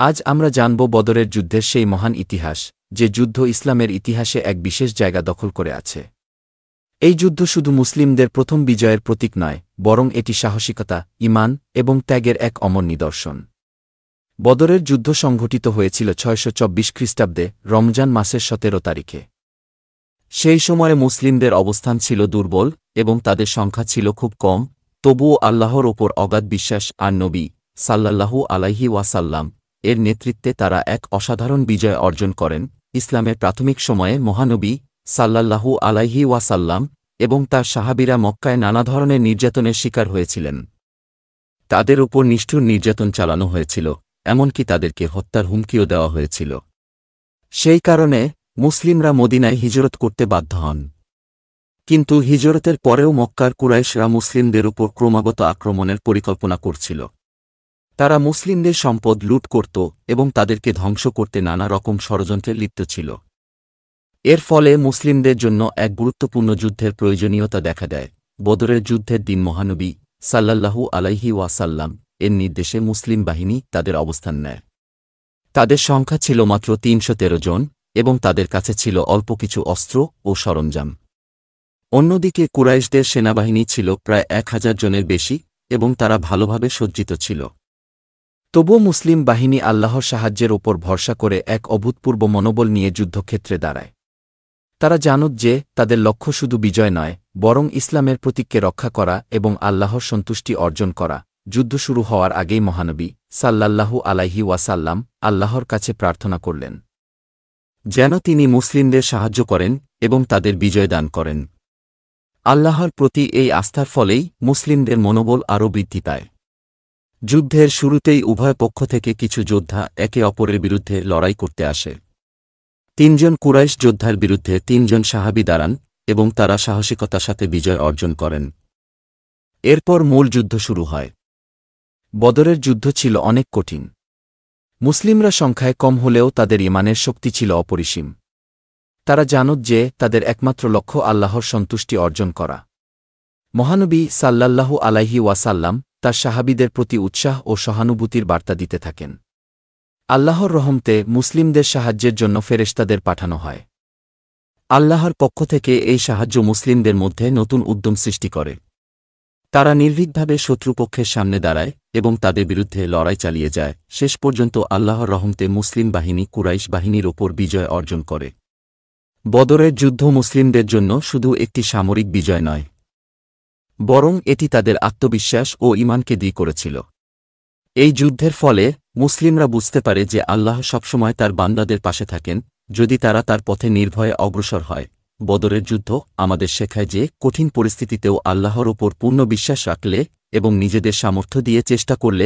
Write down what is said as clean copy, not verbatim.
আজ আমরা জানব বদরের যুদ্ধের সেই মহান ইতিহাস, যে যুদ্ধ ইসলামের ইতিহাসে এক বিশেষ জায়গা দখল করে আছে। এই যুদ্ধ শুধু মুসলিমদের প্রথম বিজয়ের প্রতীক নয়, বরং এটি সাহসিকতা, ঈমান এবং ত্যাগের এক অমর নিদর্শন। বদরের যুদ্ধ সংঘটিত হয়েছিল ৬২৪ খ্রিস্টাব্দে রমজান মাসের ১৭ তারিখে। সেই সময়ে মুসলিমদের অবস্থান ছিল দুর্বল এবং তাদের সংখ্যা ছিল খুব কম, তবুও আল্লাহর ওপর অগাধ বিশ্বাস আর নবী সাল্লাল্লাহু আলাইহি ওয়াসাল্লাম এর নেতৃত্বে তারা এক অসাধারণ বিজয় অর্জন করেন। ইসলামের প্রাথমিক সময়ে মহানবী সাল্লাল্লাহু আলাইহি ওয়াসাল্লাম এবং তার সাহাবীরা মক্কায় নানা ধরনের নির্যাতনের শিকার হয়েছিলেন। তাদের ওপর নিষ্ঠুর নির্যাতন চালানো হয়েছিল, এমনকি তাদেরকে হত্যার হুমকিও দেওয়া হয়েছিল। সেই কারণে মুসলিমরা মদিনায় হিজরত করতে বাধ্য হন। কিন্তু হিজরতের পরেও মক্কার কুরাইশরা মুসলিমদের উপর ক্রমাগত আক্রমণের পরিকল্পনা করছিল। তারা মুসলিমদের সম্পদ লুট করত এবং তাদেরকে ধ্বংস করতে নানা রকম ষড়যন্ত্রে লিপ্ত ছিল। এর ফলে মুসলিমদের জন্য এক গুরুত্বপূর্ণ যুদ্ধের প্রয়োজনীয়তা দেখা দেয়। বদরের যুদ্ধের দিন মহানবী সাল্লাল্লাহু আলাইহি ওয়াসাল্লাম এর নির্দেশে মুসলিম বাহিনী তাদের অবস্থান নেয়। তাদের সংখ্যা ছিল মাত্র ৩১৩ জন এবং তাদের কাছে ছিল অল্প কিছু অস্ত্র ও সরঞ্জাম। অন্যদিকে কুরাইশদের সেনাবাহিনী ছিল প্রায় ১,০০০ জনের বেশি এবং তারা ভালোভাবে সজ্জিত ছিল। তবুও মুসলিম বাহিনী আল্লাহর সাহায্যের ওপর ভরসা করে এক অভূতপূর্ব মনোবল নিয়ে যুদ্ধক্ষেত্রে দাঁড়ায়। তারা জানত যে তাদের লক্ষ্য শুধু বিজয় নয়, বরং ইসলামের প্রতীককে রক্ষা করা এবং আল্লাহর সন্তুষ্টি অর্জন করা। যুদ্ধ শুরু হওয়ার আগেই মহানবী সাল্লাল্লাহু আলাইহি ওয়াসাল্লাম আল্লাহর কাছে প্রার্থনা করলেন যেন তিনি মুসলিমদের সাহায্য করেন এবং তাদের বিজয় দান করেন। আল্লাহর প্রতি এই আস্থার ফলেই মুসলিমদের মনোবল আরও বৃদ্ধি পায়। যুদ্ধের শুরুতেই উভয় পক্ষ থেকে কিছু যোদ্ধা একে অপরের বিরুদ্ধে লড়াই করতে আসে। ৩ জন কুরাইশ যোদ্ধার বিরুদ্ধে ৩ জন সাহাবী দাঁড়ান এবং তারা সাহসিকতার সাথে বিজয় অর্জন করেন। এরপর মূল যুদ্ধ শুরু হয়। বদরের যুদ্ধ ছিল অনেক কঠিন। মুসলিমরা সংখ্যায় কম হলেও তাদের ঈমানের শক্তি ছিল অপরিসীম। তারা জানত যে তাদের একমাত্র লক্ষ্য আল্লাহর সন্তুষ্টি অর্জন করা। মহানবী সাল্লাল্লাহু আলাইহি ওয়াসাল্লাম তার সাহাবীদের প্রতি উৎসাহ ও সহানুভূতির বার্তা দিতে থাকেন। আল্লাহর রহমতে মুসলিমদের সাহায্যের জন্য ফেরেশতাদের পাঠানো হয়। আল্লাহর পক্ষ থেকে এই সাহায্য মুসলিমদের মধ্যে নতুন উদ্যম সৃষ্টি করে। তারা নির্ভীকভাবে শত্রুপক্ষের সামনে দাঁড়ায় এবং তাদের বিরুদ্ধে লড়াই চালিয়ে যায়। শেষ পর্যন্ত আল্লাহর রহমতে মুসলিম বাহিনী কুরাইশ বাহিনীর ওপর বিজয় অর্জন করে। বদরের যুদ্ধ মুসলিমদের জন্য শুধু একটি সামরিক বিজয় নয়, বরং এটি তাদের আত্মবিশ্বাস ও ঈমানকে দৃঢ় করেছিল। এই যুদ্ধের ফলে মুসলিমরা বুঝতে পারে যে আল্লাহ সবসময় তার বান্দাদের পাশে থাকেন, যদি তারা তার পথে নির্ভয়ে অগ্রসর হয়। বদরের যুদ্ধ আমাদের শেখায় যে কঠিন পরিস্থিতিতেও আল্লাহর ওপর পূর্ণ বিশ্বাস রাখলে এবং নিজেদের সামর্থ্য দিয়ে চেষ্টা করলে